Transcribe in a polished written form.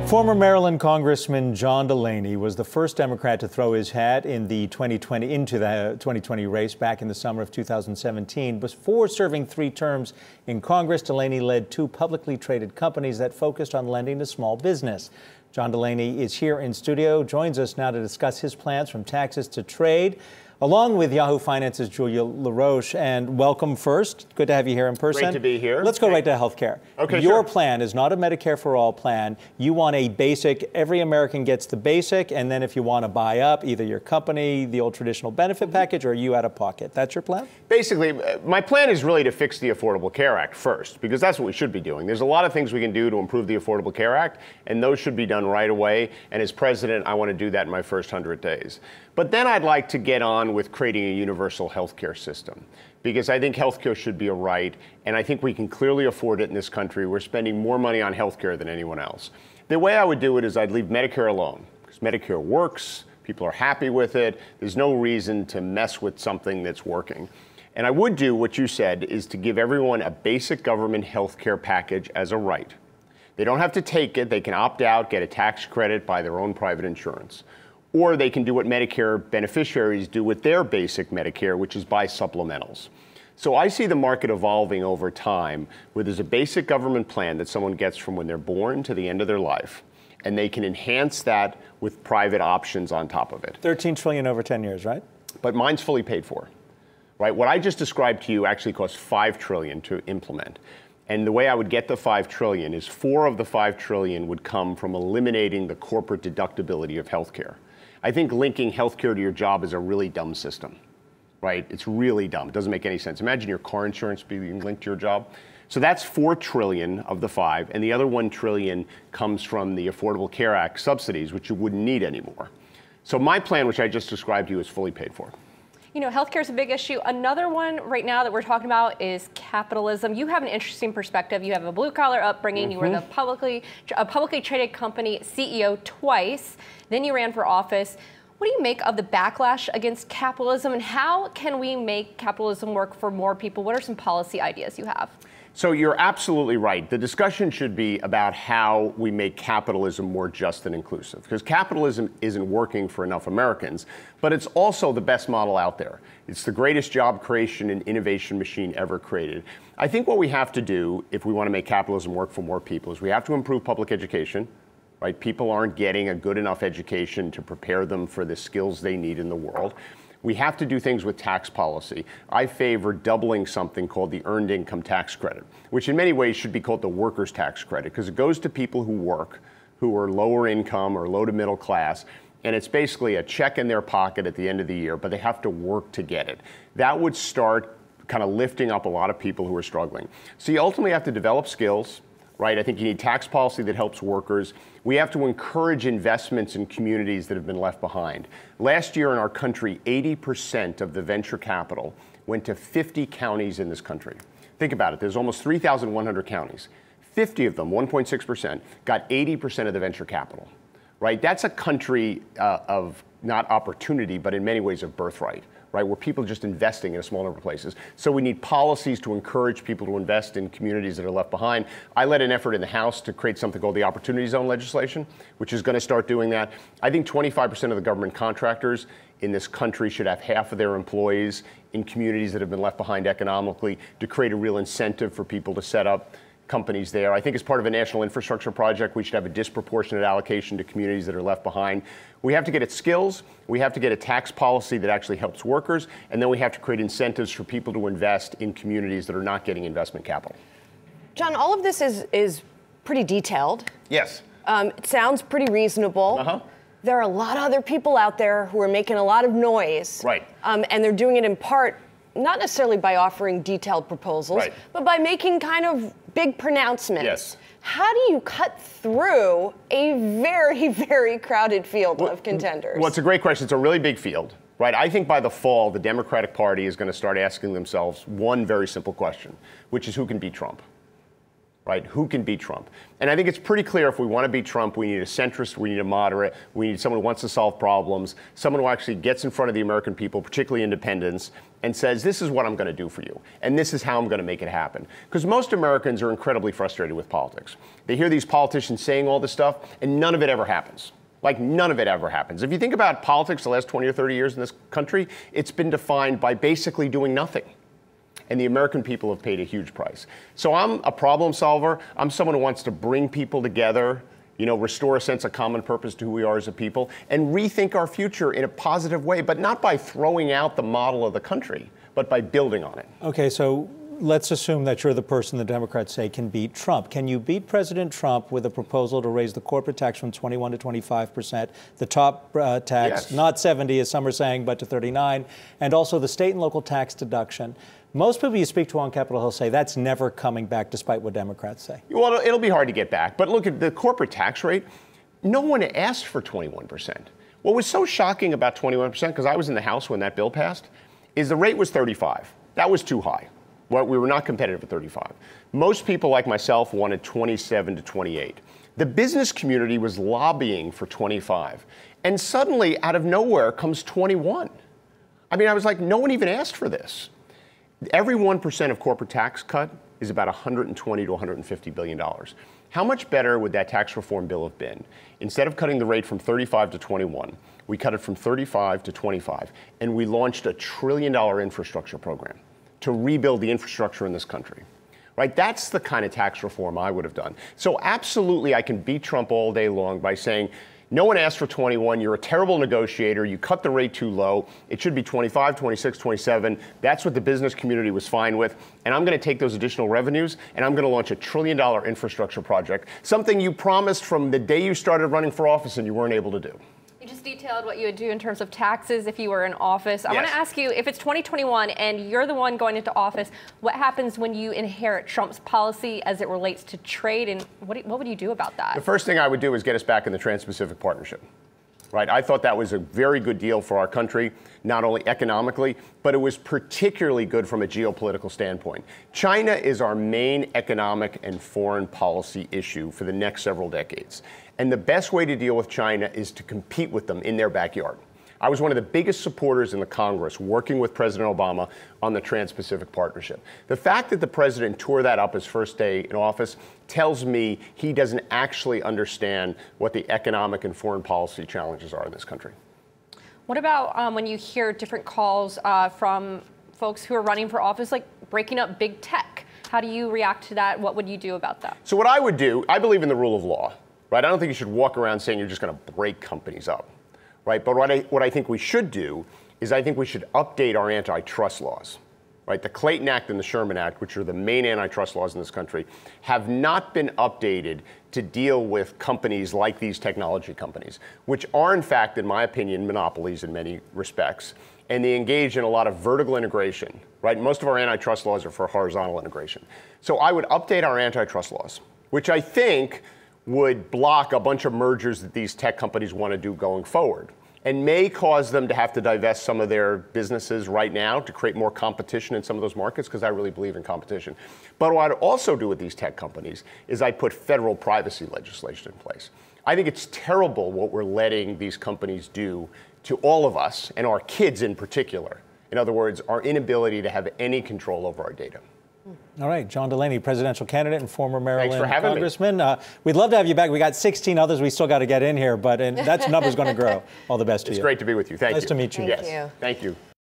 Former Maryland Congressman John Delaney was the first Democrat to throw his hat into the 2020 race back in the summer of 2017. Before serving 3 terms in Congress, Delaney led 2 publicly traded companies that focused on lending to small business. John Delaney is here in studio, joins us now to discuss his plans from taxes to trade, along with Yahoo Finance's Julia LaRoche. And welcome first. Good to have you here in person. Great to be here. Let's go right to healthcare. Okay, Your sure. plan is not a Medicare for all plan. You want a basic, every American gets the basic, and then if you want to buy up, either your company, the old traditional benefit package, or you out of pocket. That's your plan? Basically, my plan is really to fix the Affordable Care Act first, because that's what we should be doing. There's a lot of things we can do to improve the Affordable Care Act, and those should be done right away. And as president, I want to do that in my first 100 days. But then I'd like to get on with creating a universal healthcare system, because I think healthcare should be a right, and I think we can clearly afford it in this country. We're spending more money on healthcare than anyone else. The way I would do it is I'd leave Medicare alone, because Medicare works, people are happy with it, there's no reason to mess with something that's working. And I would do what you said, is to give everyone a basic government healthcare package as a right. They don't have to take it, they can opt out, get a tax credit, buy their own private insurance. Or they can do what Medicare beneficiaries do with their basic Medicare, which is buy supplementals. So I see the market evolving over time, where there's a basic government plan that someone gets from when they're born to the end of their life, and they can enhance that with private options on top of it. $13 trillion over 10 years, right? But mine's fully paid for, right? What I just described to you actually costs $5 trillion to implement. And the way I would get the $5 trillion is 4 of the $5 trillion would come from eliminating the corporate deductibility of healthcare. I think linking healthcare to your job is a really dumb system, right? It's really dumb. It doesn't make any sense. Imagine your car insurance being linked to your job. So that's $4 trillion of the 5, and the other $1 trillion comes from the Affordable Care Act subsidies, which you wouldn't need anymore. So my plan, which I just described to you, is fully paid for. You know, healthcare is a big issue. Another one right now that we're talking about is capitalism. You have an interesting perspective. You have a blue-collar upbringing. You were the publicly traded company CEO twice. Then you ran for office. What do you make of the backlash against capitalism, and how can we make capitalism work for more people? What are some policy ideas you have? So you're absolutely right. The discussion should be about how we make capitalism more just and inclusive, because capitalism isn't working for enough Americans, but it's also the best model out there. It's the greatest job creation and innovation machine ever created. I think what we have to do, if we want to make capitalism work for more people, is we have to improve public education, right? People aren't getting a good enough education to prepare them for the skills they need in the world. We have to do things with tax policy. I favor doubling something called the Earned Income Tax Credit, which in many ways should be called the Workers' Tax Credit, because it goes to people who work, who are lower income or low to middle class, and it's basically a check in their pocket at the end of the year, but they have to work to get it. That would start kind of lifting up a lot of people who are struggling. So you ultimately have to develop skills, right? I think you need tax policy that helps workers. We have to encourage investments in communities that have been left behind. Last year in our country, 80% of the venture capital went to 50 counties in this country. Think about it. There's almost 3,100 counties. 50 of them, 1.6%, got 80% of the venture capital, right? That's a country of not opportunity, but in many ways of birthright, right? Where people are just investing in a small number of places. So we need policies to encourage people to invest in communities that are left behind. I led an effort in the House to create something called the Opportunity Zone legislation, which is going to start doing that. I think 25% of the government contractors in this country should have half of their employees in communities that have been left behind economically, to create a real incentive for people to set up companies there. I think as part of a national infrastructure project, we should have a disproportionate allocation to communities that are left behind. We have to get at skills, we have to get a tax policy that actually helps workers, and then we have to create incentives for people to invest in communities that are not getting investment capital. John, all of this is pretty detailed. Yes. It sounds pretty reasonable. There are a lot of other people out there who are making a lot of noise. Right. And they're doing it in part, not necessarily by offering detailed proposals, right, but by making kind of big pronouncements. Yes. How do you cut through a very, very crowded field of contenders? Well, it's a great question. It's a really big field, right? I think by the fall, the Democratic Party is going to start asking themselves one very simple question, which is who can beat Trump, right? Who can beat Trump? And I think it's pretty clear if we want to beat Trump, we need a centrist, we need a moderate, we need someone who wants to solve problems, someone who actually gets in front of the American people, particularly independents, and says, this is what I'm going to do for you, and this is how I'm going to make it happen. Because most Americans are incredibly frustrated with politics. They hear these politicians saying all this stuff, and none of it ever happens. Like, none of it ever happens. If you think about politics the last 20 or 30 years in this country, it's been defined by basically doing nothing. And the American people have paid a huge price. So I'm a problem solver. I'm someone who wants to bring people together, restore a sense of common purpose to who we are as a people, and rethink our future in a positive way, but not by throwing out the model of the country, but by building on it. Okay, so let's assume that you're the person the Democrats say can beat Trump. Can you beat President Trump with a proposal to raise the corporate tax from 21 to 25%, the top tax, yes, not 70 as some are saying, but to 39, and also the state and local tax deduction? Most people you speak to on Capitol Hill say that's never coming back, despite what Democrats say. Well, it'll be hard to get back. But look at the corporate tax rate. No one asked for 21%. What was so shocking about 21%, because I was in the House when that bill passed, is the rate was 35. That was too high. Well, we were not competitive at 35. Most people like myself wanted 27 to 28. The business community was lobbying for 25. And suddenly, out of nowhere, comes 21. I mean, I was like, no one even asked for this. Every 1% of corporate tax cut is about $120 to $150 billion. How much better would that tax reform bill have been? Instead of cutting the rate from 35 to 21, we cut it from 35 to 25, and we launched a $1 trillion infrastructure program to rebuild the infrastructure in this country. Right? That's the kind of tax reform I would have done. So absolutely, I can beat Trump all day long by saying, no one asked for 21. You're a terrible negotiator. You cut the rate too low. It should be 25, 26, 27. That's what the business community was fine with. And I'm going to take those additional revenues and I'm going to launch a $1 trillion infrastructure project, something you promised from the day you started running for office and you weren't able to do. You just detailed what you would do in terms of taxes if you were in office. I Yes. want to ask you, if it's 2021 and you're the one going into office, what happens when you inherit Trump's policy as it relates to trade, and what would you do about that? The first thing I would do is get us back in the Trans-Pacific Partnership. Right? I thought that was a very good deal for our country, not only economically, but it was particularly good from a geopolitical standpoint. China is our main economic and foreign policy issue for the next several decades. And the best way to deal with China is to compete with them in their backyard. I was one of the biggest supporters in the Congress working with President Obama on the Trans-Pacific Partnership. The fact that the president tore that up his first day in office tells me he doesn't actually understand what the economic and foreign policy challenges are in this country. What about when you hear different calls from folks who are running for office, like breaking up big tech? How do you react to that? What would you do about that? So what I would do, I believe in the rule of law, right? I don't think you should walk around saying you're just going to break companies up. Right? But what I think we should do is I think we should update our antitrust laws. Right? The Clayton Act and the Sherman Act, which are the main antitrust laws in this country, have not been updated to deal with companies like these technology companies, which are, in fact, in my opinion, monopolies in many respects. And they engage in a lot of vertical integration. Right? Most of our antitrust laws are for horizontal integration. So I would update our antitrust laws, which I think would block a bunch of mergers that these tech companies want to do going forward, and may cause them to have to divest some of their businesses right now to create more competition in some of those markets, because I really believe in competition. But what I'd also do with these tech companies is I'd put federal privacy legislation in place. I think it's terrible what we're letting these companies do to all of us, and our kids in particular. In other words, our inability to have any control over our data. All right, John Delaney, presidential candidate and former Maryland congressman. We'd love to have you back. We got 16 others we still got to get in here, but that number's going to grow. All the best to you. It's great to be with you. Thank you. Nice to meet you. Thank you. Thank you.